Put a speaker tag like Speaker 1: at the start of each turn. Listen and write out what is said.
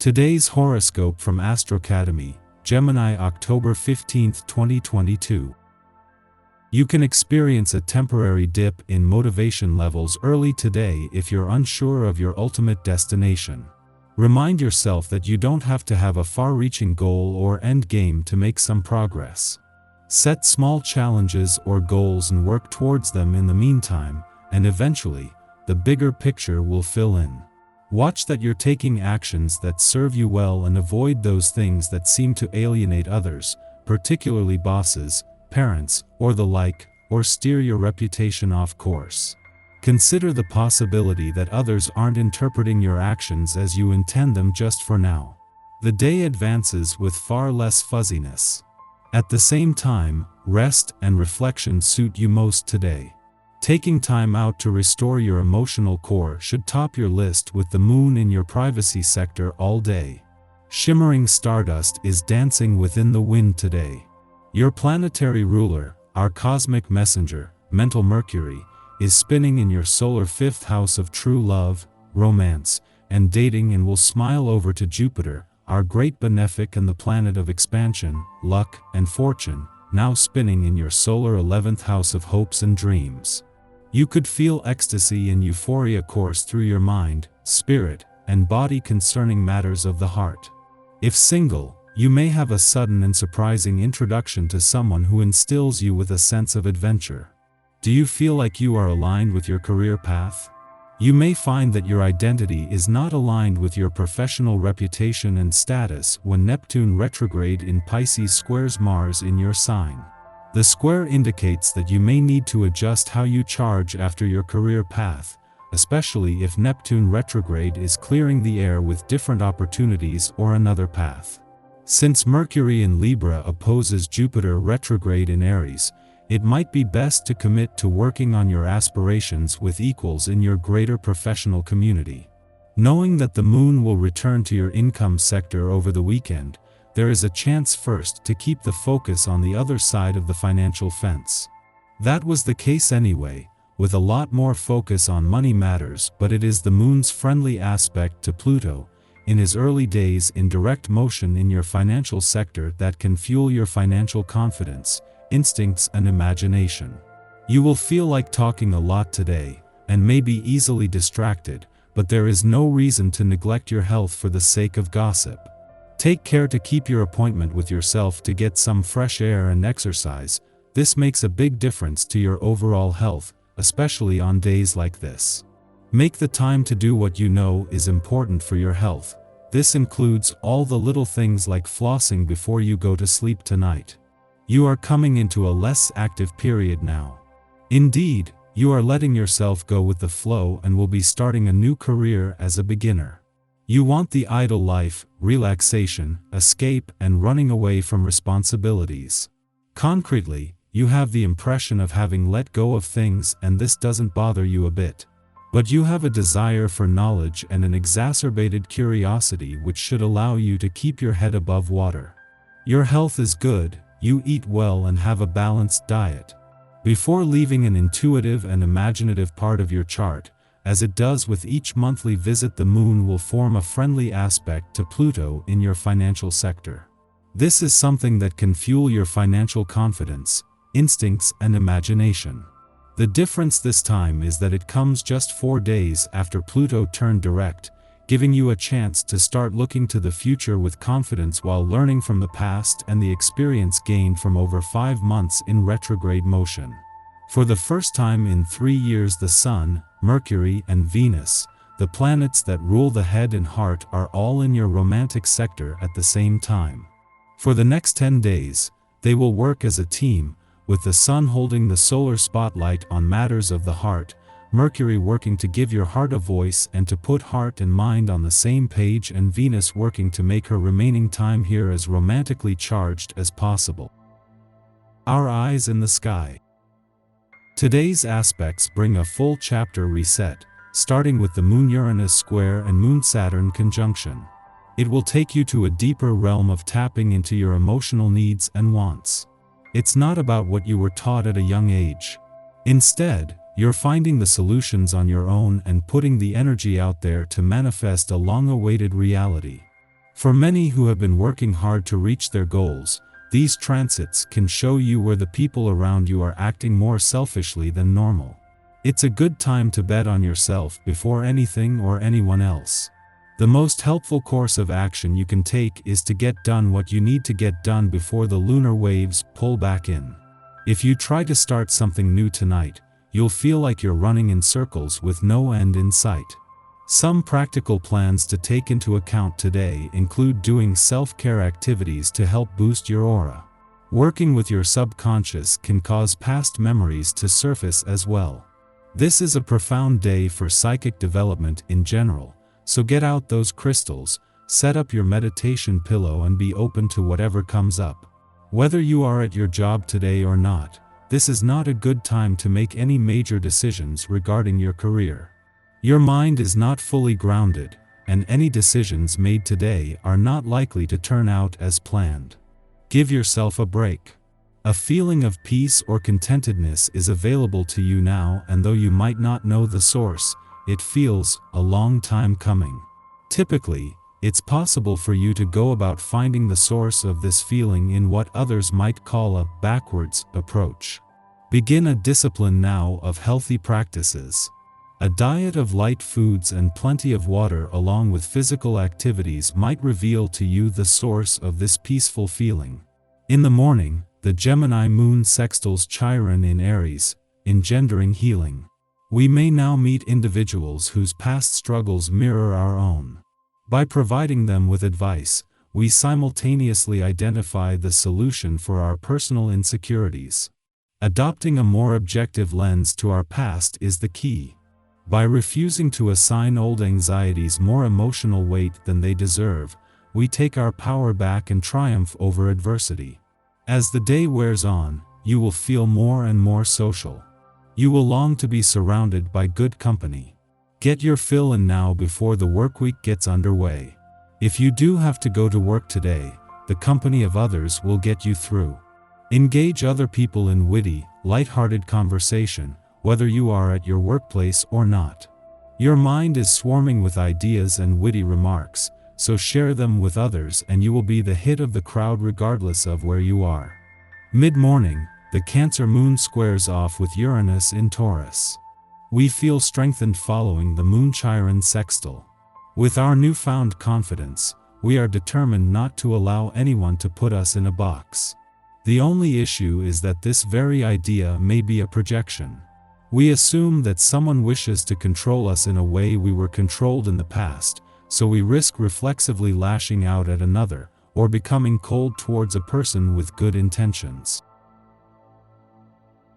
Speaker 1: Today's horoscope from Astrocademy, Gemini, October 15, 2022. You can experience a temporary dip in motivation levels early today if you're unsure of your ultimate destination. Remind yourself that you don't have to have a far-reaching goal or end game to make some progress. Set small challenges or goals and work towards them in the meantime, and eventually, the bigger picture will fill in. Watch that you're taking actions that serve you well and avoid those things that seem to alienate others, particularly bosses, parents, or the like, or steer your reputation off course. Consider the possibility that others aren't interpreting your actions as you intend them just for now. The day advances with far less fuzziness. At the same time, rest and reflection suit you most today. Taking time out to restore your emotional core should top your list with the moon in your privacy sector all day. Shimmering stardust is dancing within the wind today. Your planetary ruler, our cosmic messenger, mental Mercury, is spinning in your solar fifth house of true love, romance, and dating, and will smile over to Jupiter, our great benefic and the planet of expansion, luck, and fortune, now spinning in your solar 11th house of hopes and dreams. You could feel ecstasy and euphoria course through your mind, spirit, and body concerning matters of the heart. If single, you may have a sudden and surprising introduction to someone who instills you with a sense of adventure. Do you feel like you are aligned with your career path? You may find that your identity is not aligned with your professional reputation and status when Neptune retrograde in Pisces squares Mars in your sign. The square indicates that you may need to adjust how you charge after your career path, especially if Neptune retrograde is clearing the air with different opportunities or another path. Since Mercury in Libra opposes Jupiter retrograde in Aries, it might be best to commit to working on your aspirations with equals in your greater professional community. Knowing that the moon will return to your income sector over the weekend, there is a chance first to keep the focus on the other side of the financial fence. That was the case anyway, with a lot more focus on money matters, but it is the moon's friendly aspect to Pluto, in his early days in direct motion in your financial sector, that can fuel your financial confidence, instincts, and imagination. You will feel like talking a lot today, and may be easily distracted, but there is no reason to neglect your health for the sake of gossip. Take care to keep your appointment with yourself to get some fresh air and exercise. This makes a big difference to your overall health, especially on days like this. Make the time to do what you know is important for your health. This includes all the little things like flossing before you go to sleep tonight. You are coming into a less active period now. Indeed, you are letting yourself go with the flow and will be starting a new career as a beginner. You want the idle life, relaxation, escape, and running away from responsibilities. Concretely, you have the impression of having let go of things, and this doesn't bother you a bit. But you have a desire for knowledge and an exacerbated curiosity which should allow you to keep your head above water. Your health is good, you eat well and have a balanced diet. Before leaving an intuitive and imaginative part of your chart, as it does with each monthly visit, the moon will form a friendly aspect to Pluto in your financial sector. This is something that can fuel your financial confidence, instincts, and imagination. The difference this time is that it comes just 4 days after Pluto turned direct, giving you a chance to start looking to the future with confidence while learning from the past and the experience gained from over 5 months in retrograde motion. For the first time in 3 years, the Sun, Mercury, and Venus, the planets that rule the head and heart, are all in your romantic sector at the same time. For the next 10 days, they will work as a team, with the Sun holding the solar spotlight on matters of the heart, Mercury working to give your heart a voice and to put heart and mind on the same page, and Venus working to make her remaining time here as romantically charged as possible. Our eyes in the sky. Today's aspects bring a full chapter reset, starting with the Moon-Uranus square and Moon-Saturn conjunction. It will take you to a deeper realm of tapping into your emotional needs and wants. It's not about what you were taught at a young age. Instead, you're finding the solutions on your own and putting the energy out there to manifest a long-awaited reality. For many who have been working hard to reach their goals, these transits can show you where the people around you are acting more selfishly than normal. It's a good time to bet on yourself before anything or anyone else. The most helpful course of action you can take is to get done what you need to get done before the lunar waves pull back in. If you try to start something new tonight, you'll feel like you're running in circles with no end in sight. Some practical plans to take into account today include doing self-care activities to help boost your aura. Working with your subconscious can cause past memories to surface as well. This is a profound day for psychic development in general, so get out those crystals, set up your meditation pillow and be open to whatever comes up. Whether you are at your job today or not, this is not a good time to make any major decisions regarding your career. Your mind is not fully grounded, and any decisions made today are not likely to turn out as planned. Give yourself a break. A feeling of peace or contentedness is available to you now, and though you might not know the source, it feels a long time coming. Typically, it's possible for you to go about finding the source of this feeling in what others might call a backwards approach. Begin a discipline now of healthy practices. A diet of light foods and plenty of water along with physical activities might reveal to you the source of this peaceful feeling. In the morning, the Gemini moon sextiles Chiron in Aries, engendering healing. We may now meet individuals whose past struggles mirror our own. By providing them with advice, we simultaneously identify the solution for our personal insecurities. Adopting a more objective lens to our past is the key. By refusing to assign old anxieties more emotional weight than they deserve, we take our power back and triumph over adversity. As the day wears on, you will feel more and more social. You will long to be surrounded by good company. Get your fill in now before the workweek gets underway. If you do have to go to work today, the company of others will get you through. Engage other people in witty, light-hearted conversation, whether you are at your workplace or not. Your mind is swarming with ideas and witty remarks, so share them with others and you will be the hit of the crowd regardless of where you are. Mid-morning, the Cancer moon squares off with Uranus in Taurus. We feel strengthened following the moon Chiron sextile. With our newfound confidence, we are determined not to allow anyone to put us in a box. The only issue is that this very idea may be a projection. We assume that someone wishes to control us in a way we were controlled in the past, so we risk reflexively lashing out at another, or becoming cold towards a person with good intentions.